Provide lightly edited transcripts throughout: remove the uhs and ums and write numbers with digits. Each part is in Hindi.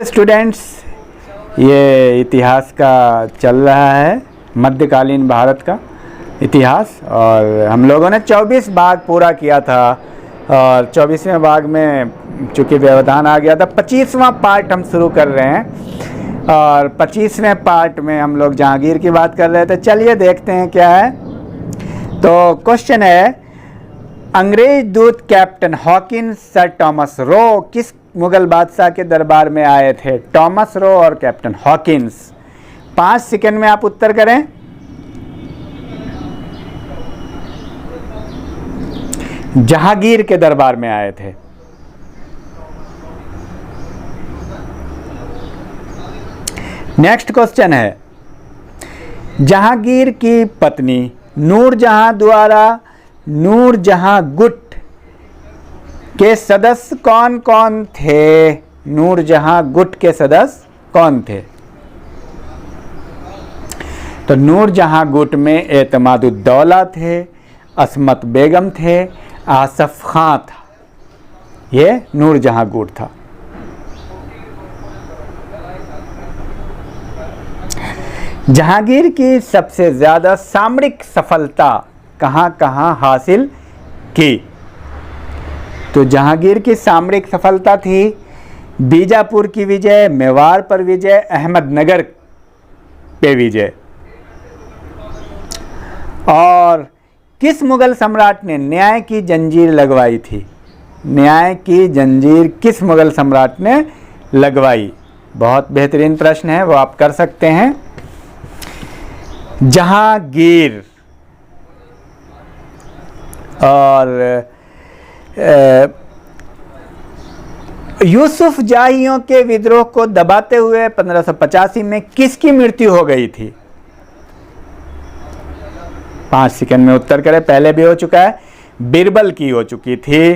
स्टूडेंट्स, ये इतिहास का चल रहा है, मध्यकालीन भारत का इतिहास। और हम लोगों ने 24 भाग पूरा किया था और 24वें भाग में चूँकि व्यवधान आ गया था, 25वां पार्ट हम शुरू कर रहे हैं। और 25वें पार्ट में हम लोग जहांगीर की बात कर रहे थे। चलिए देखते हैं क्या है। तो क्वेश्चन है, अंग्रेज दूत captain Hawkins sir Thomas Roe किस मुगल बादशाह के दरबार में आए थे? टॉमस रो और कैप्टन हॉकिंस। 5 सेकंड में आप उत्तर करें। जहांगीर के दरबार में आए थे। नेक्स्ट क्वेश्चन है, जहांगीर की पत्नी नूरजहां द्वारा नूरजहां गुट के सदस्य कौन कौन थे? नूरजहां गुट के सदस्य कौन थे? तो नूरजहां गुट में एतमादुद्दौला थे, असमत बेगम थे, आसफ खां था। ये नूरजहां गुट था। जहांगीर की सबसे ज्यादा सामरिक सफलता कहां कहां हासिल की? तो जहांगीर की सामरिक सफलता थी बीजापुर की विजय, मेवाड़ पर विजय, अहमदनगर पे विजय। और किस मुगल सम्राट ने न्याय की जंजीर लगवाई थी? न्याय की जंजीर किस मुगल सम्राट ने लगवाई? बहुत बेहतरीन प्रश्न है, वो आप कर सकते हैं। जहांगीर और यूसुफ जाहियों के विद्रोह को दबाते हुए 1585 में किसकी मृत्यु हो गई थी? 5 सेकंड में उत्तर करें। पहले भी हो चुका है, बिरबल की हो चुकी थी।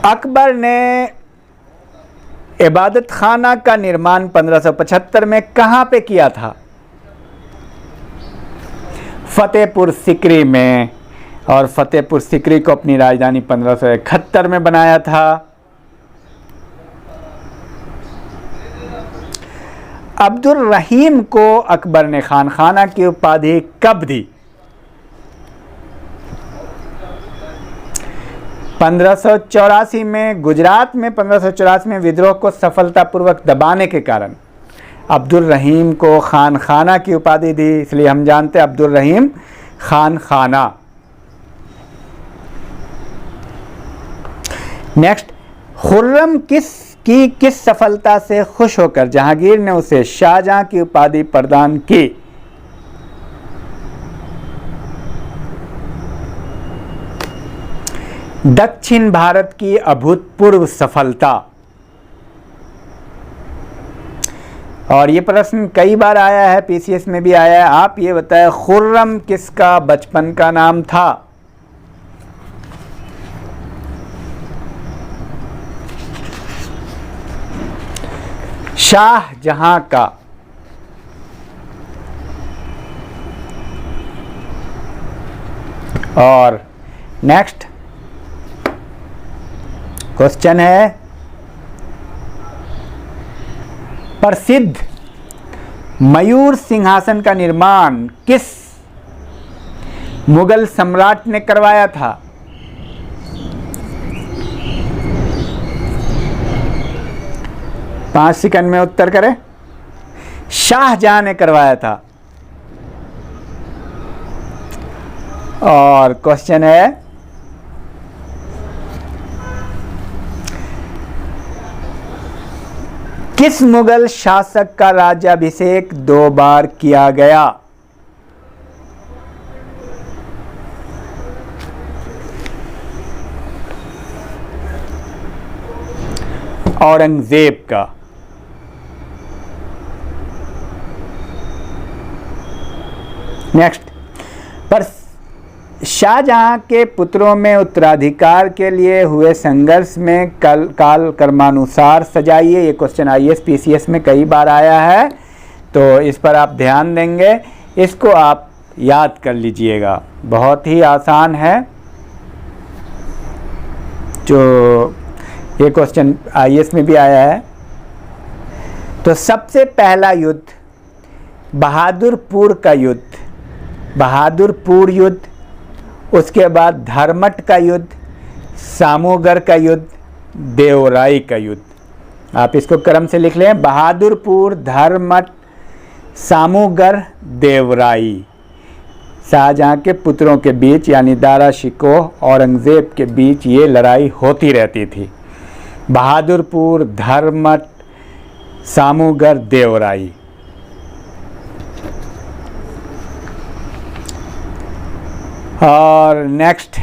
अकबर ने इबादत खाना का निर्माण 1575 में कहां पे किया था? फतेहपुर सिकरी में। और फतेहपुर सिकरी को अपनी राजधानी 1571 में बनाया था। अब्दुल रहीम को अकबर ने खान खाना की उपाधि कब दी? 1584 में। गुजरात में 1584 में विद्रोह को सफलतापूर्वक दबाने के कारण अब्दुल रहीम को खान खाना की उपाधि दी, इसलिए हम जानते हैं अब्दुल रहीम खान खाना। नेक्स्ट, खुर्रम किस सफलता से खुश होकर जहांगीर ने उसे शाहजहां की उपाधि प्रदान की? दक्षिण भारत की अभूतपूर्व सफलता। और ये प्रश्न कई बार आया है, पीसीएस में भी आया है। आप ये बताएं, खुर्रम किसका बचपन का नाम था? शाहजहां का। और नेक्स्ट क्वेश्चन है, प्रसिद्ध मयूर सिंहासन का निर्माण किस मुगल सम्राट ने करवाया था? पांच सेकंड में उत्तर करें। शाहजहां ने करवाया था। और क्वेश्चन है, किस मुगल शासक का राज्याभिषेक 2 बार किया गया? औरंगजेब का। नेक्स्ट, पर शाहजहां के पुत्रों में उत्तराधिकार के लिए हुए संघर्ष में काल कर्मानुसार सजाइए। ये क्वेश्चन आईएएस पीसीएस में कई बार आया है, तो इस पर आप ध्यान देंगे। इसको आप याद कर लीजिएगा, बहुत ही आसान है। जो ये क्वेश्चन IAS में भी आया है। तो सबसे पहला युद्ध बहादुरपुर का युद्ध, बहादुरपुर युद्ध, उसके बाद धर्मट का युद्ध, सामूगढ़ का युद्ध, देवराई का युद्ध। आप इसको क्रम से लिख लें, बहादुरपुर, धर्मट, सामूगढ़, देवराई। शाहजहां के पुत्रों के बीच यानी दारा शिकोह औरंगजेब के बीच ये लड़ाई होती रहती थी। बहादुरपुर, धर्मट, सामूगढ़, देवराई। और नेक्स्ट,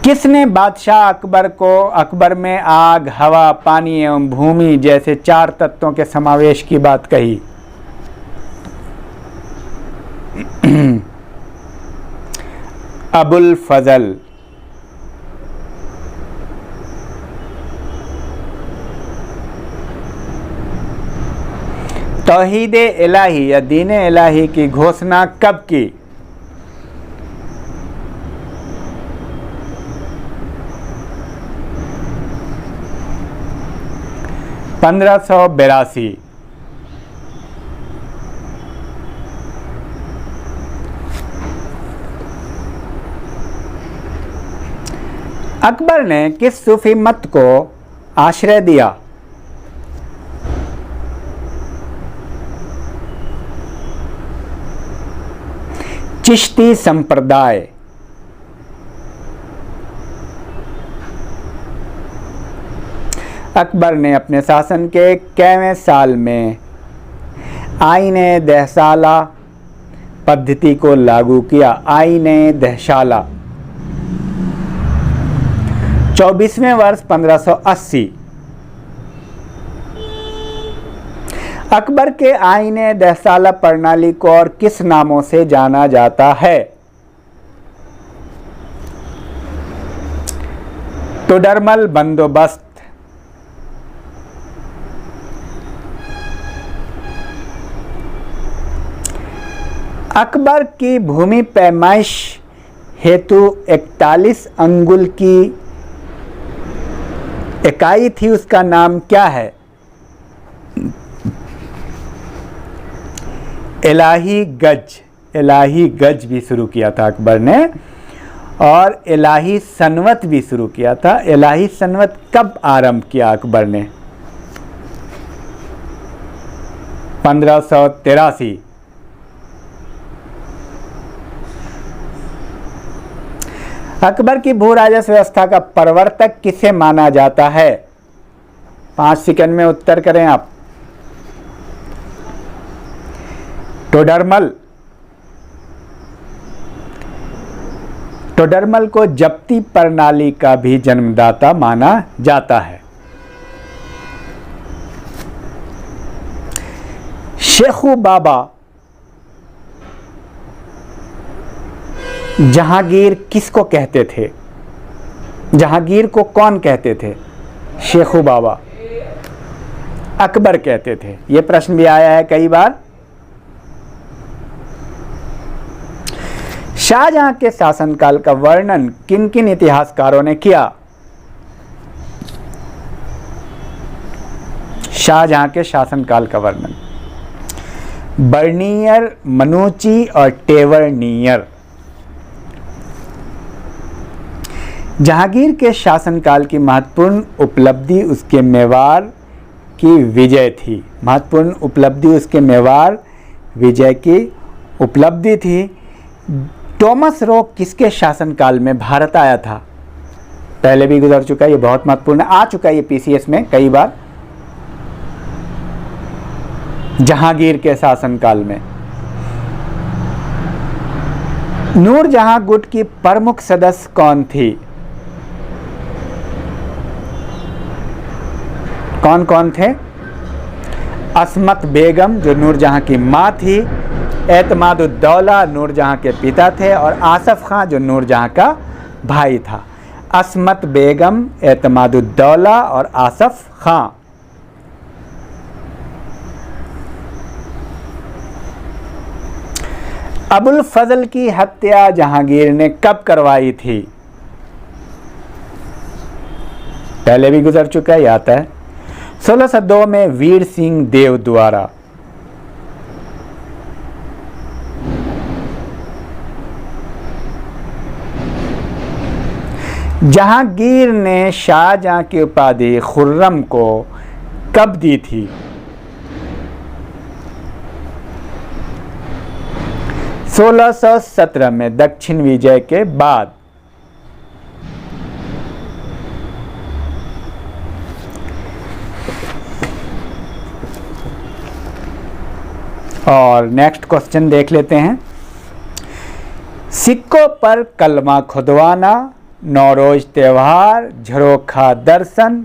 किसने बादशाह अकबर को अकबर में आग, हवा, पानी एवं भूमि जैसे 4 तत्वों के समावेश की बात कही? अबुल फजल। तौहीद इलाही या दीन इलाही की घोषणा कब की? (1582) अकबर ने किस सूफी मत को आश्रय दिया? चिश्ती संप्रदाय। अकबर ने अपने शासन के कैवें साल में आईने दहशाला पद्धति को लागू किया? आईने दहशाला 24वें वर्ष 1580। अकबर के आईने दहशाला प्रणाली को और किस नामों से जाना जाता है? तोडरमल बंदोबस्त, अकबर की भूमि पैमाइश हेतु 41 अंगुल की इकाई थी, उसका नाम क्या है? इलाही गज। इलाही गज भी शुरू किया था अकबर ने, और इलाही सनवत भी शुरू किया था। इलाही सनवत कब आरंभ किया अकबर ने? 1583। अकबर की भू राजस्व व्यवस्था का प्रवर्तक किसे माना जाता है? 5 सेकंड में उत्तर करें आप। तोडरमल। तोडरमल को जब्ती प्रणाली का भी जन्मदाता माना जाता है। शेखू बाबा जहांगीर किसको कहते थे? जहांगीर को कौन कहते थे? शेखू बाबा अकबर कहते थे। यह प्रश्न भी आया है कई बार। शाहजहां के शासनकाल का वर्णन किन किन इतिहासकारों ने किया? शाहजहां के शासनकाल का वर्णन बर्नियर, मनुची और टेवरनियर। जहांगीर के शासनकाल की महत्वपूर्ण उपलब्धि उसके मेवाड़ की विजय थी। महत्वपूर्ण उपलब्धि उसके मेवाड़ विजय की उपलब्धि थी। टॉमस रो किसके शासनकाल में भारत आया था? पहले भी गुजर चुका है, ये बहुत महत्वपूर्ण है, आ चुका है ये PCS में कई बार। जहांगीर के शासनकाल में नूरजहां गुट की प्रमुख सदस्य कौन थी? कौन कौन थे? असमत बेगम जो नूरजहां की मां थी, एतमादुद्दौला नूरजहां के पिता थे, और आसफ खां जो नूरजहां का भाई था। असमत बेगम, एतमादुद्दौला और आसफ खां। अबुल फजल की हत्या जहांगीर ने कब करवाई थी? पहले भी गुजर चुका है, आता है 1602 में वीर सिंह देव द्वारा। जहांगीर ने शाहजहां की उपाधि खुर्रम को कब दी थी? 1617 में दक्षिण विजय के बाद। और नेक्स्ट क्वेश्चन देख लेते हैं। सिक्कों पर कलमा खुदवाना, नौरोज त्यौहार, झरोखा दर्शन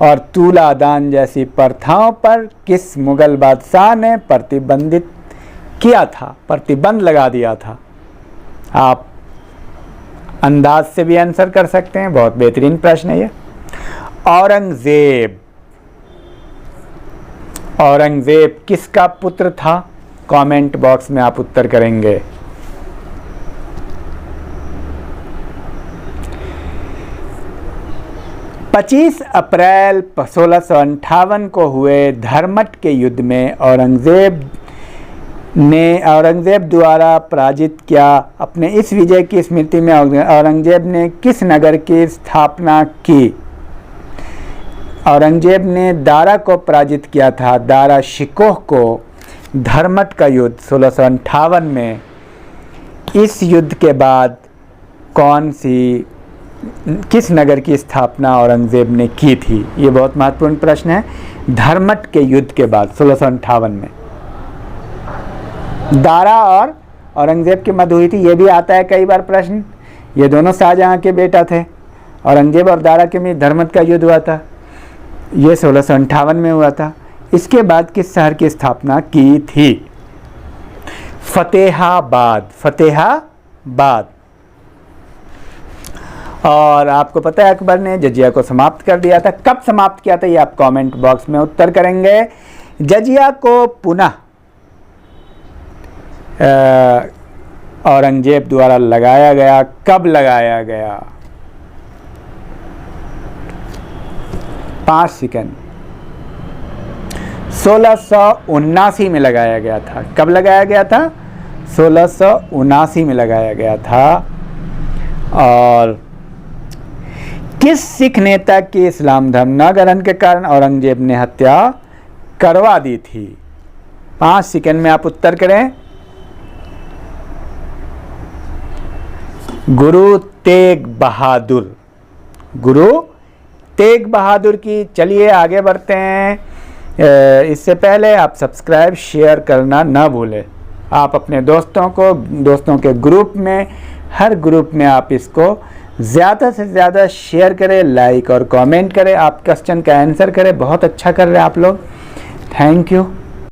और तूला दान जैसी प्रथाओं पर किस मुगल बादशाह ने प्रतिबंधित किया था, प्रतिबंध लगा दिया था? आप अंदाज से भी आंसर कर सकते हैं, बहुत बेहतरीन प्रश्न है ये। औरंगजेब। औरंगजेब किसका पुत्र था? कमेंट बॉक्स में आप उत्तर करेंगे। पच्चीस अप्रैल 1658 को हुए धर्मट के युद्ध में औरंगजेब द्वारा पराजित किया। अपने इस विजय की स्मृति में औरंगजेब ने किस नगर की स्थापना की? औरंगजेब ने दारा को पराजित किया था, दारा शिकोह को। धर्मट का युद्ध 1658 में। इस युद्ध के बाद किस नगर की स्थापना औरंगजेब ने की थी? ये बहुत महत्वपूर्ण प्रश्न है। धर्मट के युद्ध के बाद 1658 में दारा और औरंगजेब की मध्य हुई थी। ये भी आता है कई बार प्रश्न। ये दोनों शाहजहां के बेटा थे। औरंगजेब और दारा के बीच धर्मट का युद्ध हुआ था, ये 1658 में हुआ था। इसके बाद किस शहर की स्थापना की थी? फतेहाबाद। फतेहाबाद। और आपको पता है अकबर ने जजिया को समाप्त कर दिया था। कब समाप्त किया था ये आप कमेंट बॉक्स में उत्तर करेंगे। जजिया को पुनः औरंगजेब द्वारा लगाया गया। कब लगाया गया? 5 सेकंड। 1679 में लगाया गया था। कब लगाया गया था? 1679 में लगाया गया था। और किस सिख नेता की इस्लाम धर्म न ग्रहण के कारण औरंगजेब ने हत्या करवा दी थी? 5 सेकंड में आप उत्तर करें। गुरु तेग बहादुर। गुरु तेग बहादुर की। चलिए आगे बढ़ते हैं। इससे पहले आप सब्सक्राइब शेयर करना ना भूलें। आप अपने दोस्तों के ग्रुप में, हर ग्रुप में आप इसको ज़्यादा से ज़्यादा शेयर करें, लाइक और कमेंट करें। आप क्वेश्चन का आंसर करें। बहुत अच्छा कर रहे हैं आप लोग। Thank you.